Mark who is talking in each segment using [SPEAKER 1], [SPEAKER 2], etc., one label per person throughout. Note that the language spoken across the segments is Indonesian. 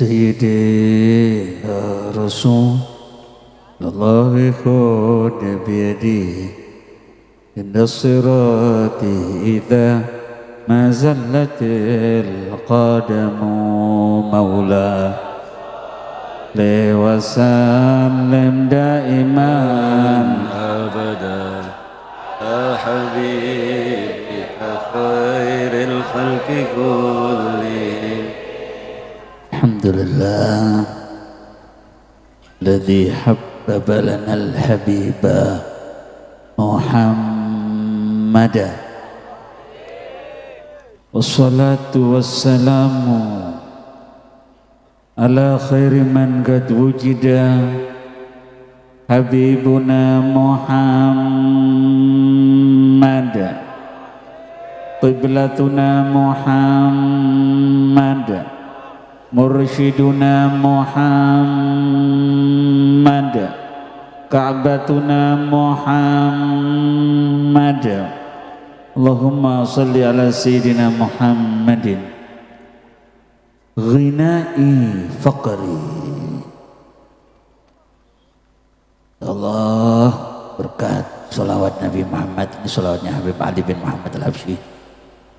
[SPEAKER 1] سيدي يا رسول الله خذ بيدي عند الصراط إذا ما زلت القدم مولاه وسلم دائما
[SPEAKER 2] أبدا يا حبيبي خير الخلق كلهم.
[SPEAKER 1] الحمد لله الذي حبب لنا الحبيب محمدا والصلاة والسلام على خير من قد وجد حبيبنا محمد قبلتنا محمد مرشدنا محمد كعبتنا محمد اللهم صل على سيدنا محمد غنائي فقري. Allah berkat salawat Nabi Muhammad, ini salawatnya Habib Ali bin Muhammad Al-Habsyi.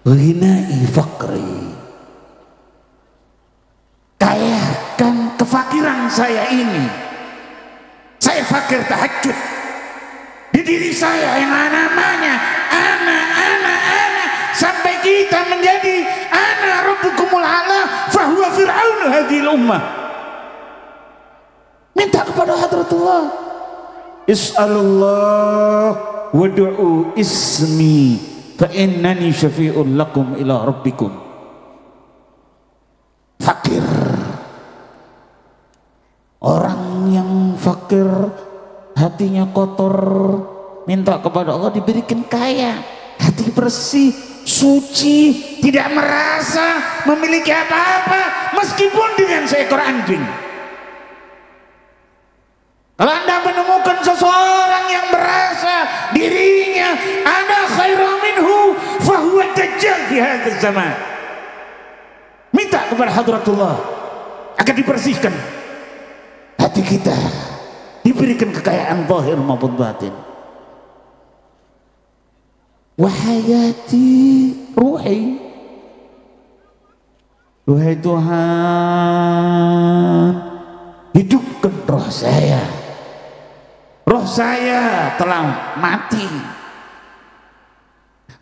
[SPEAKER 1] Ghinai faqri, kayakan kefakiran saya ini. Saya fakir tahajud di diri saya yang namanya ana sampai kita menjadi ana rabbukumul a'la fahuwa fir'aun hadhil ummah. Minta kepada hadratullah, is'alullah wadu'u ismi fa innani syafi'un lakum ila rabbikum. Fakir, orang yang fakir hatinya kotor, minta kepada Allah diberikan kaya, hati bersih, suci, tidak merasa memiliki apa-apa meskipun dengan seekor anjing. Kalau Anda menemukan seseorang yang merasa dirinya ana khairan minhu fahuwa dajjal fi hadzal zaman, minta kepada hadratullah agar dibersihkan hati kita, diberikan kekayaan zahir maupun batin. Wahayati ruhi, wahai Tuhan, hidupkan roh saya. Roh saya telah mati.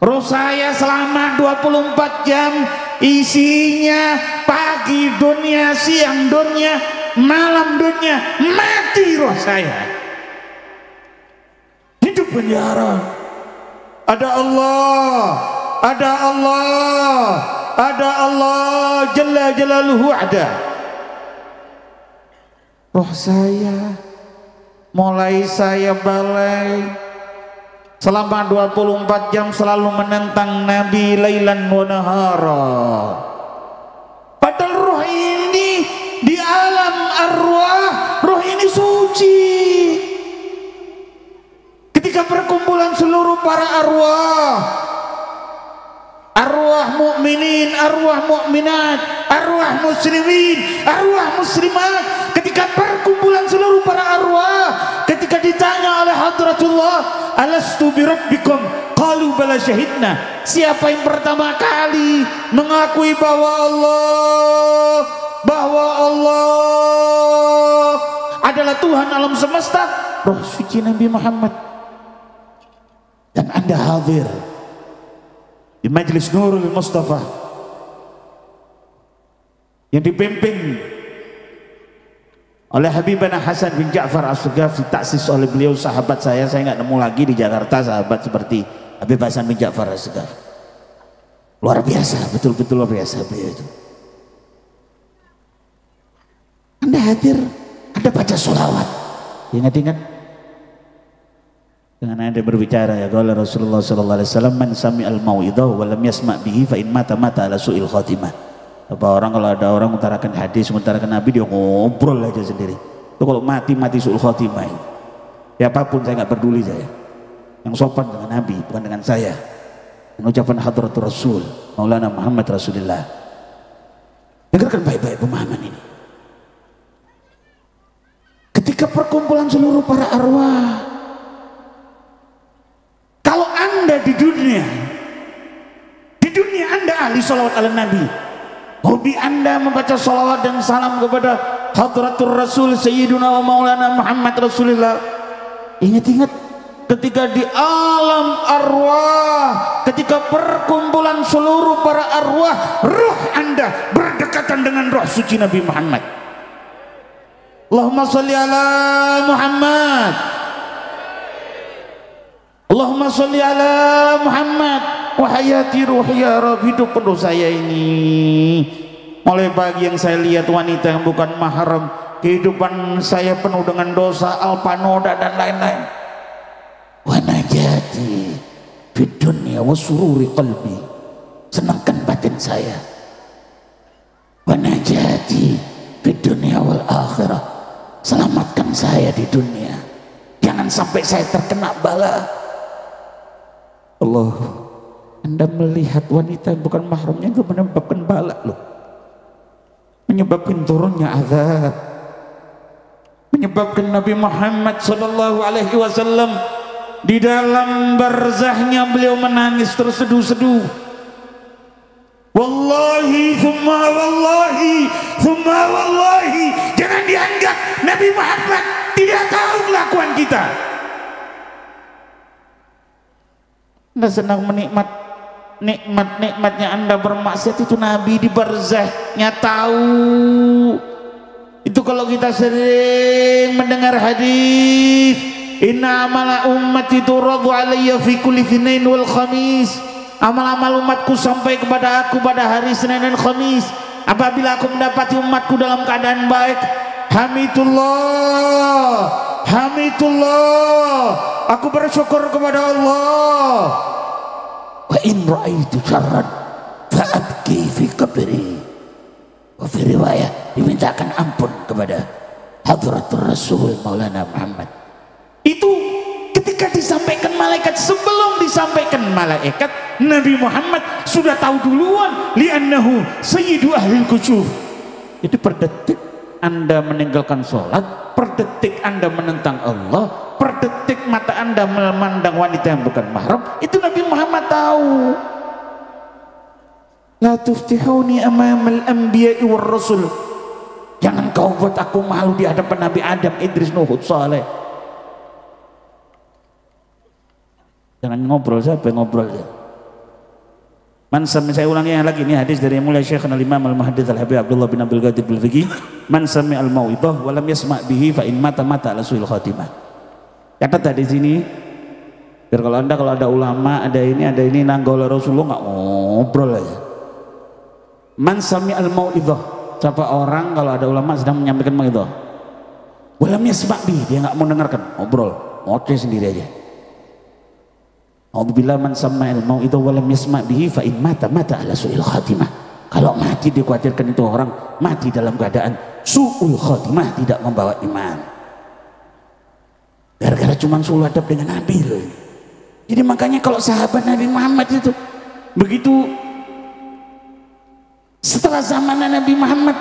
[SPEAKER 1] Roh saya selama 24 jam isinya pagi dunia, siang dunia, malam dunia, mati roh saya. Hidup penjara. Ada Allah, ada Allah, ada Allah Jalla Jalaluhu ada. Roh saya, mulai saya balai selama 24 jam selalu menentang Nabi lailan wa nahara. Padahal roh ini di alam arwah, roh ini suci. Ketika perkumpulan seluruh para arwah, arwah mukminin, arwah mukminat, arwah muslimin, arwah muslimat, ketika perkumpulan seluruh para arwah, ketika ditanya oleh hadratullah, alastu bi rabbikum, qalu bala syahidna. Siapa yang pertama kali mengakui bahwa Allah adalah Tuhan alam semesta? Roh suci Nabi Muhammad. Dan Anda hadir di Majelis Nurul Mustafa yang dipimpin oleh Habibana Hasan bin Ja'far As-Sughaf, ditaksis oleh beliau, sahabat saya nggak nemu lagi di Jakarta sahabat seperti Habib Hasan bin Ja'far As-Sughaf. Luar biasa, betul-betul luar biasa beliau itu. Anda hadir, Anda baca sholawat, ingat-ingat dengan Anda berbicara, ya qala Rasulullah sallallahu alaihi wasallam, man sami'al mau'idhah wa lam yasma' bihi fa in mata ala su'il khatimah. Apa orang, kalau ada orang mengutarakan hadis, mengutarakan Nabi, dia ngobrol aja sendiri. Itu kalau mati su'il khatimah. Siapapun saya nggak peduli, saya yang sopan dengan Nabi, bukan dengan saya. Dan ucapan hadratur Rasul Maulana Muhammad Rasulullah. Dengarkan baik-baik pemahaman ini. ketika perkumpulan seluruh para arwah. Kalau Anda di dunia Anda ahli salawat ala Nabi, hobi Anda membaca salawat dan salam kepada Hadratur Rasul Sayyiduna wa Maulana Muhammad Rasulullah. Ingat-ingat ketika di alam arwah, ketika perkumpulan seluruh para arwah, ruh Anda berdekatan dengan roh suci Nabi Muhammad. Allahumma salli ala Muhammad, Allahumma salli ala Muhammad. Wahayati ruhi ya Rabbi, hidup penuh saya ini. Mulai pagi yang saya lihat wanita yang bukan mahram, kehidupan saya penuh dengan dosa, alpanoda dan lain-lain. Wa najati fid dunya wa sururi qalbi, senangkan batin saya. Wa najati fid dunya wal akhirah, selamatkan saya di dunia, jangan sampai saya terkena bala. Allah, Anda melihat wanita yang bukan mahramnya itu menyebabkan bala loh, menyebabkan turunnya azab, menyebabkan Nabi Muhammad sallallahu alaihi wasallam di dalam barzahnya beliau menangis terseduh-seduh. Wallahi thumma wallahi thumma wallahi, jangan dianggap Nabi Muhammad tidak tahu kelakuan kita. Anda senang nikmatnya Anda bermaksiat, itu Nabi di barzahnya tahu. Itu kalau kita sering mendengar hadis, inna amala ummati turadu alayya fi kulli Tsinain wal Khamis, amal-amal umatku sampai kepada aku pada hari Senin dan Khamis. Apabila aku mendapati umatku dalam keadaan baik, hamidullah, aku bersyukur kepada Allah. Wa in ra'aitu syarran fa'abki fi qabri. Wa fi riwayat dimintakan ampun kepada Hadratur Rasul Maulana Muhammad. Itu ketika disampaikan malaikat, sebelum disampaikan malaikat, Nabi Muhammad sudah tahu duluan, li'annahu sayyidu ahlil kusyuf. Jadi per detik Anda meninggalkan sholat, per detik Anda menentang Allah, per detik mata Anda memandang wanita yang bukan mahram, itu Nabi Muhammad tahu. La tuftihuni amamal anbiya'i war rasul, jangan kau buat aku malu di hadapan Nabi Adam, Idris, Nuh, Saleh. Jangan ngobrol, siapa yang ngobrol ya? Man sami, saya ulangi lagi, ini hadis dari mulai Syekhna Imam Al-Muhaddits Al-Habib Abdullah bin Abdul Ghadib Al-Fiqih, man sami al-mau'idhah wa lam yasma' bihi fa in mata ala su'il khatimah. Catat di sini biar kalau Anda, kalau ada ulama, ada ini nanggol Rasulullah, nggak ngobrol aja. Man sami al-mau'idhah, siapa orang kalau ada ulama sedang menyampaikan mau'idhah, wa lam yasma' bihi, dia nggak mau dengarkan, ngobrol, ngoceh sendiri aja. A'udzubillah, man sama'il mau'idhah wa lam yasma' bihi fa in mata ala su'il khatimah. Kalau mati dikhawatirkan itu orang mati dalam keadaan su'ul khatimah, tidak membawa iman. Gara-gara cuma suul adab dengan Nabi loh ini. Jadi makanya kalau sahabat Nabi Muhammad itu begitu, setelah zaman Nabi Muhammad,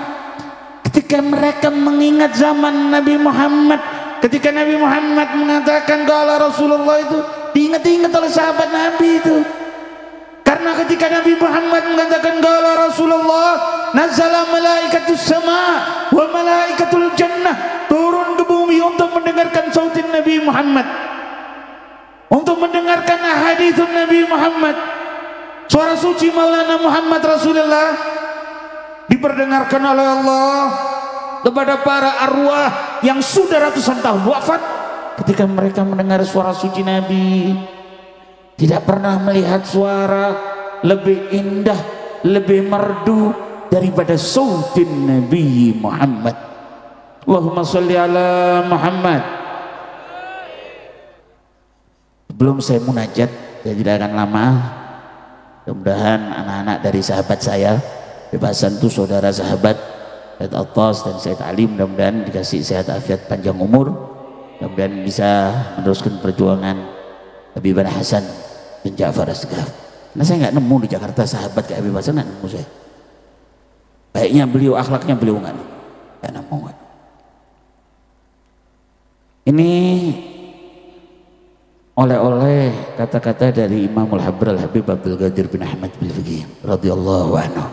[SPEAKER 1] ketika mereka mengingat zaman Nabi Muhammad, ketika Nabi Muhammad mengatakan qala Rasulullah, itu diingat-ingat oleh sahabat Nabi itu. Karena ketika Nabi Muhammad mengatakan qala Rasulullah, nazala malaikatus sama wa malaikatul jannah, turun ke bumi untuk mendengarkan sautin Nabi Muhammad, untuk mendengarkan hadithun Nabi Muhammad. Suara suci Maulana Muhammad Rasulullah diperdengarkan oleh Allah kepada para arwah yang sudah ratusan tahun wafat. Ketika mereka mendengar suara suci Nabi, tidak pernah melihat suara lebih indah, lebih merdu daripada sautin Nabi Muhammad. Allahumma sholli ala Muhammad. Sebelum saya munajat, saya tidak akan lama. Mudah-mudahan anak-anak dari sahabat saya, bebasan itu saudara sahabat Said Attas dan Said Ali, mudah-mudahan dikasih sehat afiat panjang umur, mudah-mudahan bisa meneruskan perjuangan Habib Hasan bin Ja'far As-Sagaf. Karena saya nggak nemu di Jakarta sahabat kayak Habib Hasan, nggak nemu saya. Baiknya beliau, akhlaknya beliau nggak nemu. Ini oleh-oleh kata-kata dari Imamul Habr Al-Habib Abdul Qadir bin Ahmad Bil-Fiqih radhiyallahu anhu.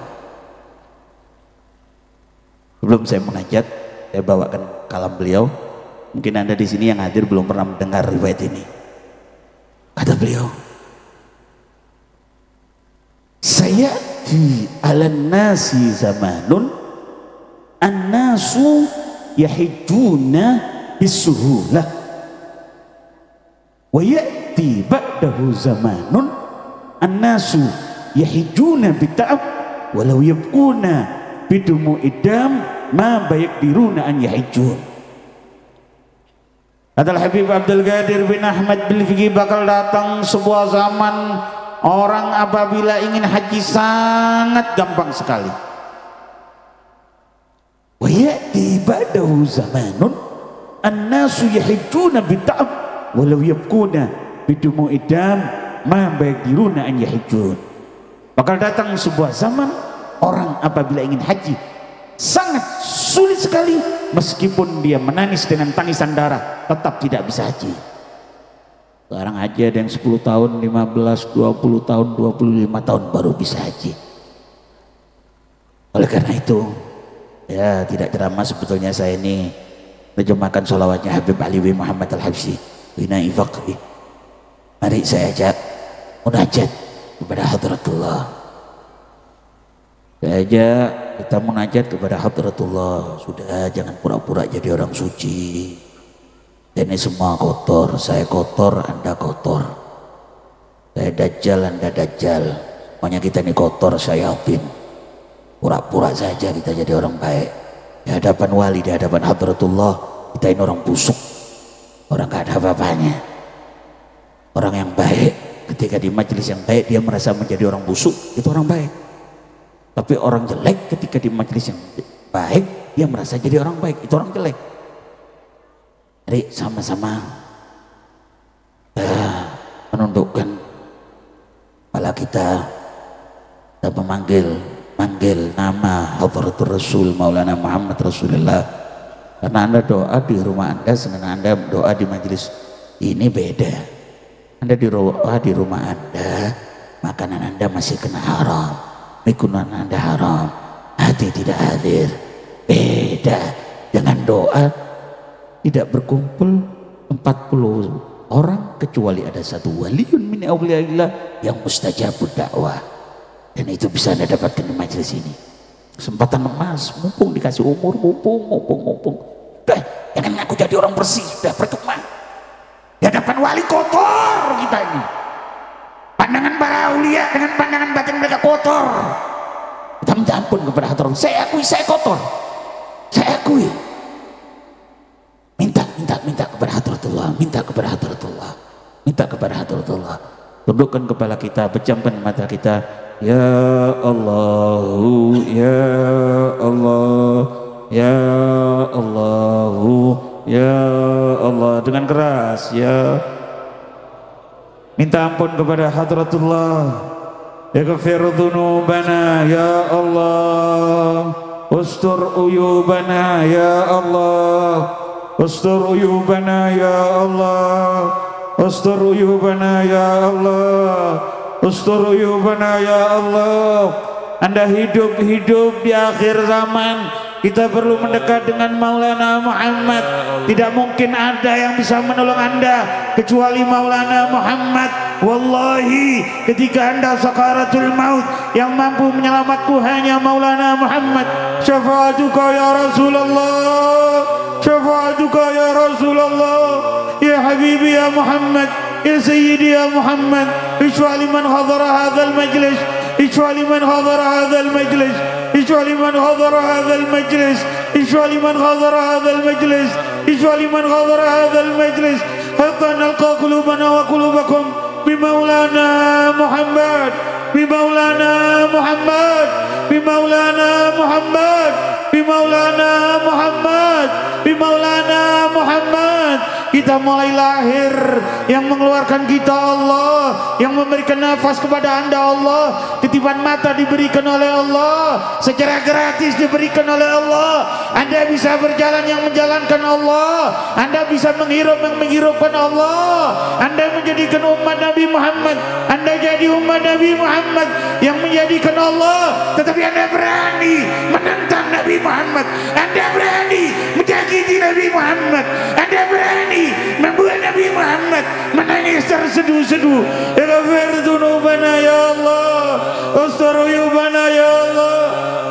[SPEAKER 1] Sebelum saya munajat, saya bawakan kalam beliau. Mungkin Anda di sini yang hadir belum pernah mendengar riwayat ini. Kata beliau, sayati 'alan nasi zamanun an-nasu yahijjuna bisuhulah wa ya'ti ba'dahu zamanun an-nasu yahijjuna bita'ab walau yabquna bidumu idam ma bayakdiruna an yahijjun. Kata Habib Abdul Qadir bin Ahmad Bil-Fiqih, bakal datang sebuah zaman orang apabila ingin haji sangat gampang sekali. Wa ya'ti ba'dahu zamanun an-nasu yahijjuna bita'ab walau yabquna bidumu idam ma bayakdiruna an yahijjun. Bakal datang sebuah zaman orang apabila ingin haji sangat sulit sekali, meskipun dia menangis dengan tangisan darah tetap tidak bisa haji. Sekarang haji ada yang 10 tahun, 15, 20 tahun, 25 tahun baru bisa haji. Oleh karena itu, ya tidak ceramah sebetulnya saya ini terjemahkan sholawatnya Habib Ali bin Muhammad Al-Habsyi Binai Faqri. Mari saya ajak munajat kepada Hadratullah. Saya ajak kita munajat kepada Hadratullah. Sudah, jangan pura-pura jadi orang suci. Ini semua kotor, saya kotor, Anda kotor. Saya dajjal, Anda dajjal. Semuanya kita ini kotor, syayatin. Pura-pura saja kita jadi orang baik. Di hadapan wali, di hadapan Hadratullah, kita ini orang busuk. Orang gak ada apa-apanya. Orang yang baik, ketika di majelis yang baik dia merasa menjadi orang busuk, itu orang baik. Tapi orang jelek ketika di majelis yang baik dia merasa jadi orang baik, itu orang jelek. Jadi sama-sama menundukkan kepala kita memanggil nama Hadratur Rasul Maulana Muhammad Rasulullah. Karena Anda doa di rumah Anda dengan Anda doa di majelis ini beda. Anda doa di rumah Anda, makanan Anda masih kena haram, mikunan Anda haram, hati tidak hadir. Beda dengan doa tidak berkumpul 40 orang kecuali ada satu waliun min auliyaillah yang mustajabud dakwah, dan itu bisa Anda dapatkan di majelis ini. Kesempatan emas, mumpung dikasih umur, mumpung. Udah, jangan aku jadi orang bersih, sudah percuma. Di hadapan wali kotor kita ini. Pandangan para aulia dengan pandangan batin mereka kotor. Kita minta ampun kepada Hadratul. Saya akui saya kotor. Saya akui. Minta kepada Hadratullah, minta kepada Hadratullah, minta kepada Hadratullah. Tundukkan kepala kita, pejamkan mata kita. Ya Allahu, ya Allah, ya Allahu, ya Allah, dengan keras ya. Minta ampun kepada Hadratullah. Yaghfir dzunubana ya Allah, ustur uyubana ya Allah, ustur uyubana ya Allah, ustur uyubana ya Allah, ustur uyubana ya Allah. Anda hidup di akhir zaman, kita perlu mendekat dengan Maulana Muhammad. Tidak mungkin ada yang bisa menolong Anda kecuali Maulana Muhammad. Wallahi, ketika Anda sakaratul maut, yang mampu menyelamatku hanya Maulana Muhammad. Syafa'atuka ya Rasulullah, syafa'atuka ya Rasulullah, ya Habibi ya Muhammad, ya Sayyidi ya Muhammad. Ishfa' liman hadara hadzal majlis, ishfa' liman hadara hadzal majlis, ishfa' liman hadara hadzal majlis, ishfa' liman hadara hadzal majlis, ishfa' liman hadara hadzal majlis, hatta nalqa qulubana wa qulubakum bimaulana Muhammad, bimaulana Muhammad, bimaulana Muhammad, bimaulana Muhammad, bimaulana Muhammad. kita mulai lahir, yang mengeluarkan kita Allah, yang memberikan nafas kepada Anda Allah, titipan mata diberikan oleh Allah, secara gratis diberikan oleh Allah. Anda bisa berjalan yang menjalankan Allah, Anda bisa menghirup yang menghirupkan Allah. Anda menjadikan umat Nabi Muhammad, Anda jadi umat Nabi Muhammad yang menjadikan Allah, tetapi Anda berani menentang Nabi Muhammad, Anda berani menyakiti Nabi Muhammad, Anda berani membuat Nabi Muhammad menangis terseduh-seduh. Ighfir dzunubana ya Allah, ustur uyubana ya Allah,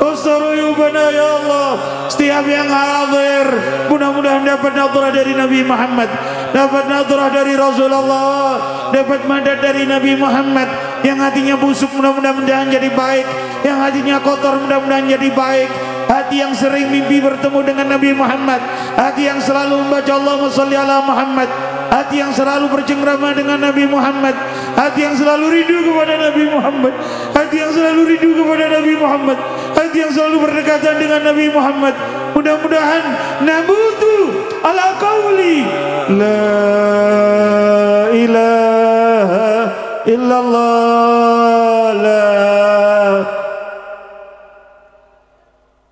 [SPEAKER 1] ustur uyubana ya Allah. Setiap yang hadir mudah-mudahan dapat nadrah dari Nabi Muhammad, dapat nadrah dari Rasulullah, dapat madad dari Nabi Muhammad. Yang hatinya busuk mudah-mudahan jadi baik, yang hatinya kotor mudah-mudahan jadi baik. Hati yang sering mimpi bertemu dengan Nabi Muhammad, hati yang selalu membaca Allahumma sholli ala Muhammad, hati yang selalu bercengkrama dengan Nabi Muhammad, hati yang selalu rindu kepada Nabi Muhammad, hati yang selalu rindu kepada Nabi Muhammad, hati yang selalu berdekatan dengan Nabi Muhammad. Mudah-mudahan namutu ala qauli la ilaha illallah la.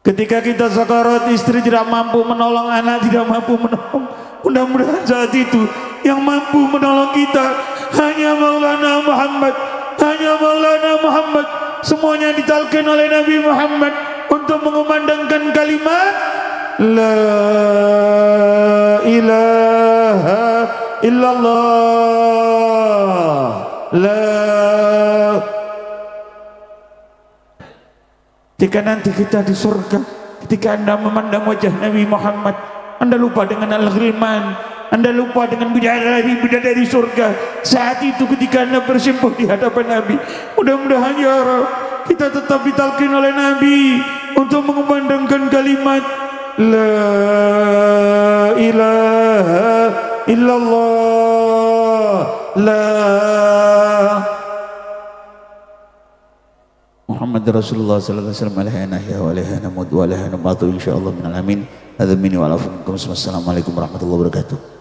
[SPEAKER 1] Ketika kita sakarat, istri tidak mampu menolong, anak tidak mampu menolong, mudah-mudahan saat itu yang mampu menolong kita hanya Maulana Muhammad, hanya Maulana Muhammad. Semuanya ditalkin oleh Nabi Muhammad untuk mengumandangkan kalimat la ilaha illallah la. Ketika nanti kita di surga, ketika Anda memandang wajah Nabi Muhammad, Anda lupa dengan Al-Ghilman, Anda lupa dengan bidadari surga. Saat itu ketika Anda bersimpuh di hadapan Nabi, mudah-mudahan ya Rabb, kita tetap ditalkin oleh Nabi untuk mengumandangkan kalimat la ilaha illallah la. Muhammad Rasulullah sallallahu alaihi wasallam alaihi nahya wa alaihi namut wa alaihi namatu insyaallah minal amin. Hadzal minni wa alaikum. Wassalamualaikum warahmatullahi wabarakatuh.